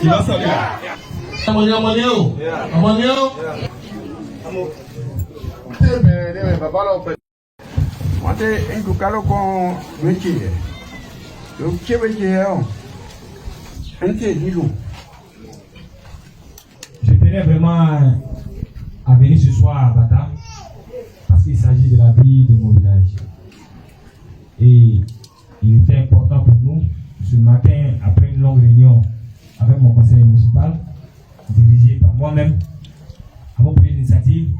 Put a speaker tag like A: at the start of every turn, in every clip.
A: Il va saluer.
B: Je tenais vraiment à venir ce soir à Bata parce qu'il s'agit de la vie de mon village. Et il était important pour nous, ce matin, après une longue réunion avec mon conseil municipal, dirigé par moi-même, avons pris l'initiative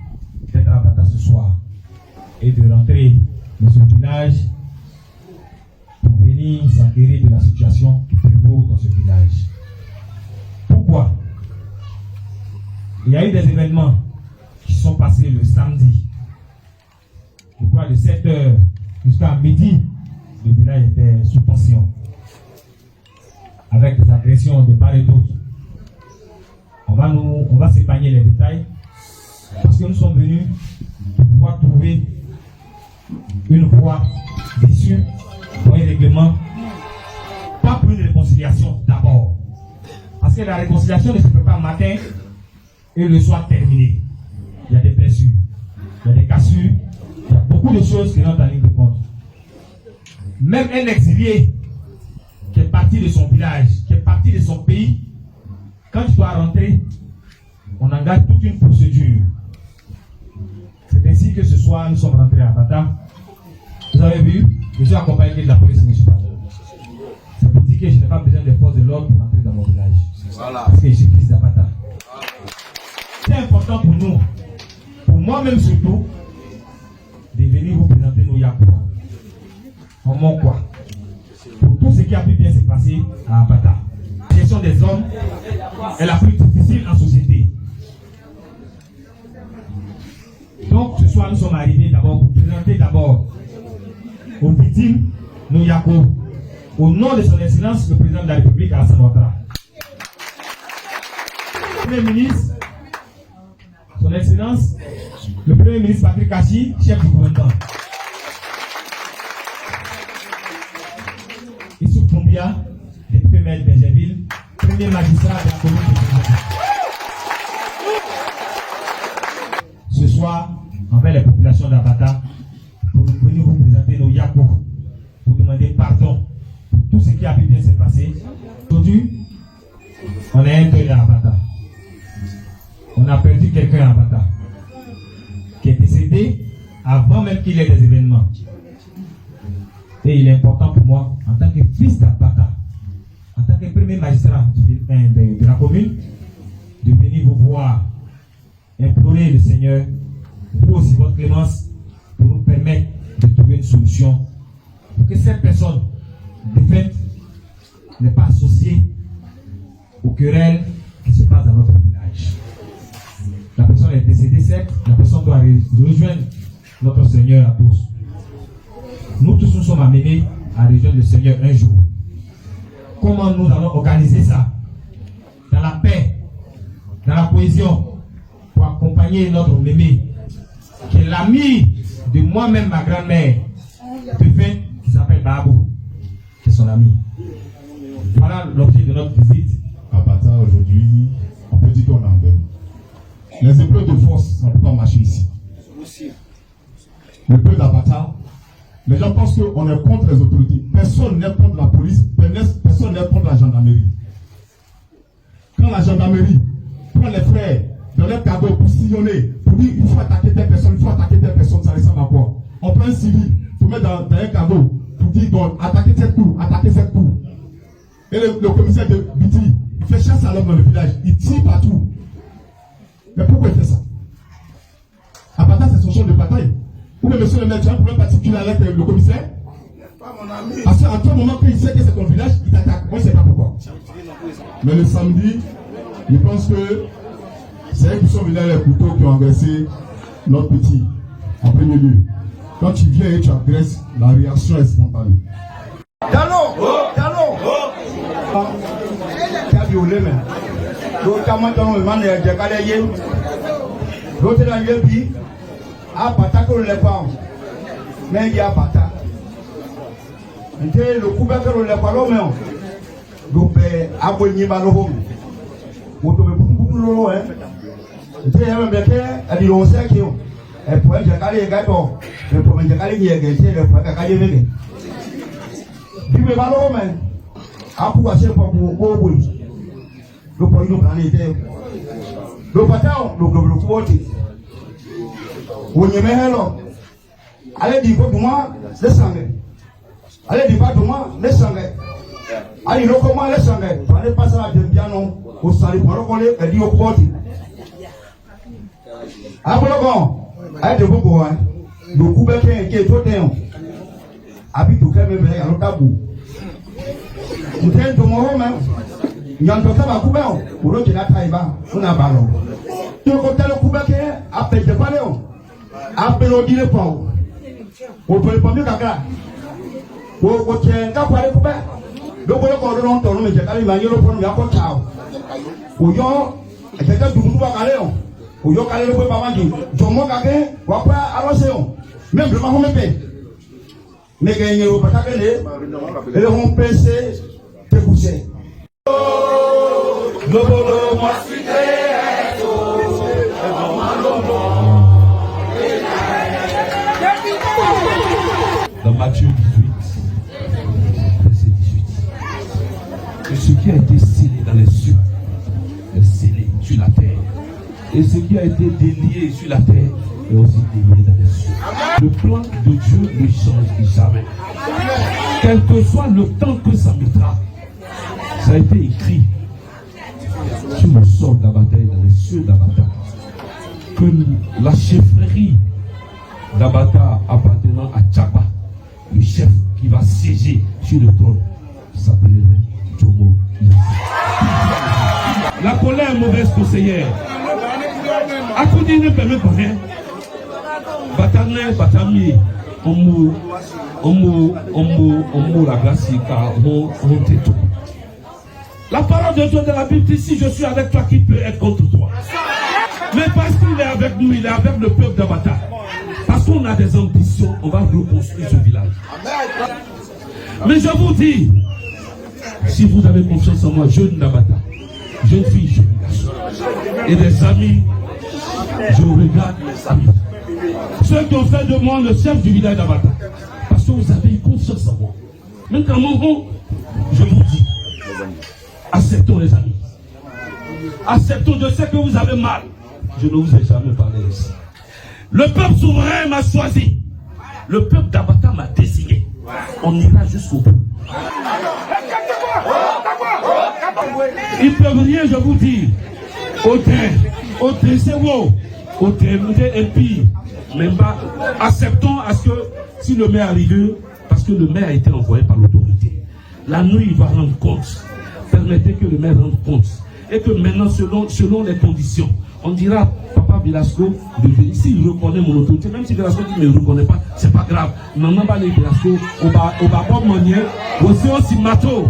B: d'être à Bata ce soir et de rentrer dans ce village pour venir s'enquérir de la situation qui prévaut dans ce village. Pourquoi? Il y a eu des événements qui sont passés le samedi. Je crois de 7h jusqu'à midi, le village était sous tension, avec des agressions de part et d'autre. On va s'épargner les détails parce que nous sommes venus pour pouvoir trouver une voie d'issue pour un règlement, pas pour une réconciliation d'abord. Parce que la réconciliation ne se fait pas le matin et le soir terminé. Il y a des blessures, il y a des cassures, il y a beaucoup de choses qui rentrent en ligne de compte. Même un exilé qui est parti de son village, qui est parti de son pays, quand il doit rentrer, on engage toute une procédure. C'est ainsi que ce soir, nous sommes rentrés à Bata. Vous avez vu, je suis accompagné de la police municipale. C'est pour dire que je n'ai pas besoin des forces de l'ordre pour entrer dans mon village. Voilà. Parce que je suis fils d'Abata. C'est important pour nous, pour moi-même surtout, de venir vous présenter nos Yakou. Comment quoi? Pour tout ce qui a pu bien se passer à Abata. La gestion des hommes est la plus difficile en société. Donc ce soir nous sommes arrivés d'abord pour présenter d'abord aux victimes nos Yakou, au nom de son excellence le président de la République Alassane Ouattara. Premier ministre, son excellence le premier ministre Patrick Kachi, chef du gouvernement. Issouf Poumbia, député maire de Bergerville, premier magistrat de la commune de Bergerville. Ce soir, envers les populations d'Abata, pour venir vous présenter nos Yakou, pour demander pardon pour tout ce qui a pu bien se passer. Aujourd'hui, on est un peu à Abata. On a perdu quelqu'un à Abata, qui est décédé avant même qu'il y ait des événements. Et il est important pour moi, en tant que fils d'Abata, en tant que premier magistrat de la commune, de venir vous voir, implorer le Seigneur, vous aussi votre clémence, pour nous permettre de trouver une solution, pour que cette personne défaite n'est pas associée aux querelles qui se passent dans notre village. La personne est décédée, certes, la personne doit rejoindre notre Seigneur à tous. Nous tous nous sommes amenés à rejoindre le Seigneur un jour. Comment nous allons organiser ça? Dans la paix, dans la cohésion, pour accompagner notre mémé, qui est l'ami de moi-même, ma grand-mère, de fait, qui s'appelle Babou, qui est son ami. Voilà l'objet de notre visite.
A: À Bata aujourd'hui, on peut dire qu'on est en deuil. Les épreuves de force, ça ne peut pas marcher ici. Le peuple d'Abata, les gens pensent qu'on est contre les autorités. Personne n'est contre la police, personne n'est contre la gendarmerie. Quand la gendarmerie prend les frères dans leur cadeau pour sillonner, pour dire il faut attaquer telle personne, ça ressemble à quoi? On prend un civil pour mettre dans un cadeau pour dire donc, attaquez cette cour, attaquez cette cour. Et le commissaire de Biti, il fait chasse à l'homme dans le village, il tire partout. Mais pourquoi il fait ça? Abata, c'est son champ de bataille. Ou bien monsieur le maire, tu as un problème particulier avec le commissaire? Parce qu'à tout moment qu'il sait que c'est ton village, il t'attaque. Moi je ne sais pas pourquoi. Mais le samedi, je pense que c'est eux qui sont venus avec les couteaux qui ont agressé notre petit en premier lieu. Quand tu viens et tu agresses, la réaction est spontanée.
C: Le coup de le parlement, donc abonné par le home. Vous pouvez beaucoup l'eau, hein. J'ai un béquet, à dire on sait qu'il y a un point de carré gâteau, le point de carré qui est gâté, le point de carré véné. Du ballon, mais à pouvoir se pour vous, le point de carré, le patin, le quoté. Vous n'y mettez là. Allez, dis quoi, moi, le sang. Allez, dis pas de moi, les sanguins. Allez, le comment les sanguins. Allez, passer à Dembiano, au salut pour le coller, et dit au côté. Après le bon, allez, de beaucoup, hein. Le coup de qui est tout un. Habite tout calme, mais à l'autabou. Vous tenez de mon homme, il y a un peu de couper, pour l'autre, il a taïba, on a ballon. Tu côté le coup de qui est, après, je parle, après, on dit le pont. On peut pas mieux qu'à o tẹ ká parí kú bẹ́ẹ̀ lóko yóò kọ́ ọdún náà tọ̀nù mi jẹ kárí ma yẹ lóko mi akọ tsa o yọ ẹ̀kẹ́kẹ́ dùnkún bá kalẹ̀ o yọ kalẹ̀ lóko bá wá di jọmọ kakẹ́ wà pẹ́ alọ́sẹ̀ o mẹ́ bẹ̀rẹ̀ ma hó mi pẹ́ mẹ́ kẹ́ ẹ̀yẹ o bàtà kẹ́ lé ẹ̀rẹ́ hó pẹ́sẹ́ tẹ́kùsẹ̀. lóbodò ma fi dé ẹ̀tọ́ ẹ̀fọ́ ma lọ́bọ̀.
D: Dans Matthieu 18, verset 18. Et ce qui a été scellé dans les cieux est scellé sur la terre. Et ce qui a été délié sur la terre est aussi délié dans les cieux. Le plan de Dieu ne change jamais. Quel que soit le temps que ça mettra, ça a été écrit sur le sol d'Abata et dans les cieux d'Abata. Que la chefferie d'Abata appartenant à Tchaba, le chef qui va siéger sur le trône, s'appellerait Jomo Yassi. La colère est mauvaise conseillère. Akoudi ne permet pas rien. Batane, Batami, Omu, la glace, car on t'étouffe. La parole de Dieu de la Bible dit, si je suis avec toi, qui peut être contre toi? Mais parce qu'il est avec nous, il est avec le peuple d'Abata. Parce qu'on a des ambitions, on va reconstruire ce village. Mais je vous dis, si vous avez confiance en moi, jeune d'Abata, jeune fille, jeune garçon, et des amis, je regarde les amis. Ceux qui ont fait de moi le chef du village d'Abata, parce que vous avez eu confiance en moi. Maintenant, je vous dis, acceptons les amis. Acceptons, je sais que vous avez mal. Je ne vous ai jamais parlé ici. Le peuple souverain m'a choisi. Le peuple d'Abata m'a désigné. On ira jusqu'au bout. Ils ne peuvent rien, je vous dis. C'est vous. Même pas. Acceptons à ce que, si le maire arrive, parce que le maire a été envoyé par l'autorité. La nuit, il va rendre compte. Permettez que le maire rende compte. Et que maintenant, selon les conditions, on dira, Papa Velasco, s'il reconnaît mon autorité, même si Velasco dit, mais il ne reconnaît pas, c'est pas grave. Maman va aller Velasco, on va pas manier, aussi mato,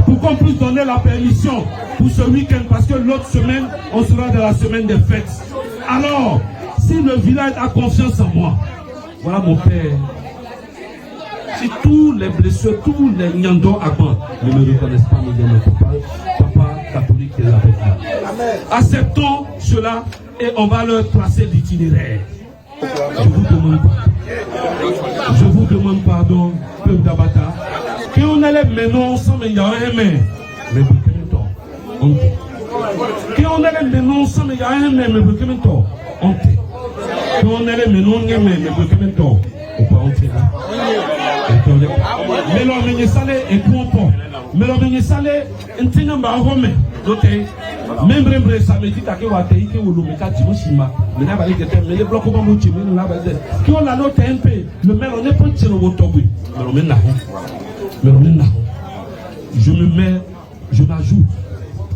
D: pour qu'on puisse donner la permission pour ce week-end, parce que l'autre semaine, on sera dans la semaine des fêtes. Alors, si le village a confiance en moi, voilà mon père. Si tous les blessures, tous les nyandons avant ne me reconnaissent pas, me disent, papa catholique est avec moi. Acceptons cela et on va leur tracer l'itinéraire. Je vous demande pardon, peuple d'Abata. Et on allait maintenant ensemble, il y a un mais et on allait maintenant ensemble, il y a un mais on allait maintenant On peut entrer là. Mais l'homme salé et pompon. Mais l'homme salé, un tenant va remettre. Même ça me dit que Watei, que vous le mettez Timoshima, mais les blocs au bambou, qui ont la note MP, le maire, on n'est pas tiré au Togo. Je m'ajoute,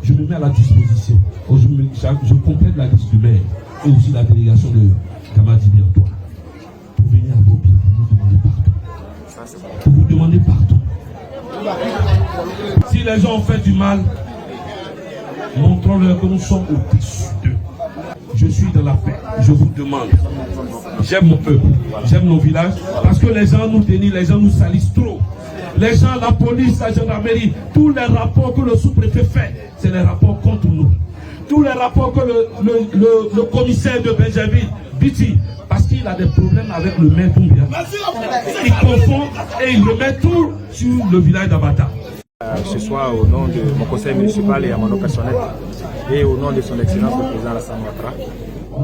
D: je me mets à la disposition. Je complète la liste du maire et aussi la délégation de Kamadi Biantoine pour venir à vos pieds, pour vous demander pardon. Si les gens ont fait du mal, montrons-leur que nous sommes au-dessus d'eux. Je suis dans la paix. Je vous demande. J'aime mon peuple. J'aime nos villages. Parce que les gens nous dénient, les gens nous salissent trop. Les gens, la police, la gendarmerie, tous les rapports que le sous-préfet fait, c'est les rapports contre nous. Tous les rapports que le commissaire de Benjamin Biti, parce qu'il a des problèmes avec le maire Doumbia, il confond et il remet tout sur le village d'Abata.
E: Ce soir, au nom de mon conseil municipal et à mon nom personnel, et au nom de son excellence le président Alassane Ouattara,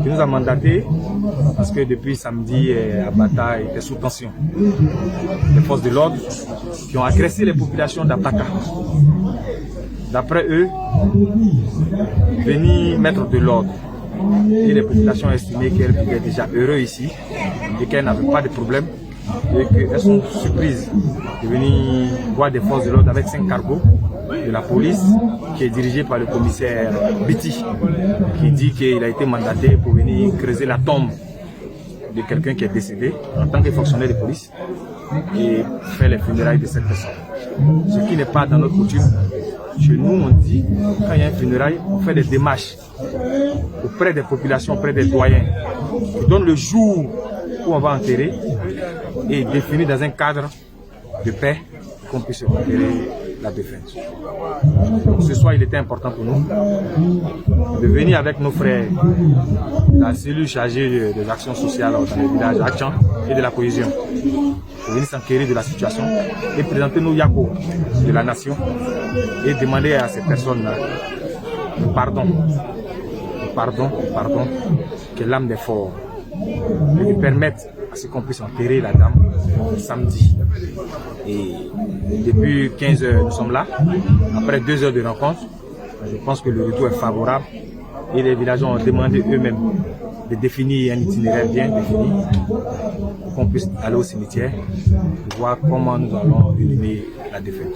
E: qui nous a mandaté, parce que depuis samedi, Abata était sous tension. Les forces de l'ordre qui ont agressé les populations d'Abata. D'après eux, venir mettre de l'ordre. Et les populations estimaient qu'elles vivaient déjà heureux ici et qu'elles n'avaient pas de problème. Et qu'elles sont surprises de venir voir des forces de l'ordre avec 5 cargos de la police qui est dirigé par le commissaire Biti, qui dit qu'il a été mandaté pour venir creuser la tombe de quelqu'un qui est décédé en tant que fonctionnaire de police et faire les funérailles de cette personne. Ce qui n'est pas dans notre coutume. Chez nous, on dit, quand il y a un funérail, on fait des démarches auprès des populations, auprès des doyens. On donne le jour où on va enterrer et définir dans un cadre de paix qu'on puisse enterrer la défunte. Donc ce soir, il était important pour nous de venir avec nos frères, la cellule chargée des actions sociales dans le village Achan et de la cohésion, pour venir s'enquérir de la situation et présenter nos Yako de la nation et demander à ces personnes pardon, que l'âme des forts lui permette à ce qu'on puisse enterrer la dame samedi. Et depuis 15 heures, nous sommes là. Après 2 heures de rencontre, je pense que le retour est favorable et les villageois ont demandé eux-mêmes de définir un itinéraire bien défini pour qu'on puisse aller au cimetière et voir comment nous allons éliminer la défaite.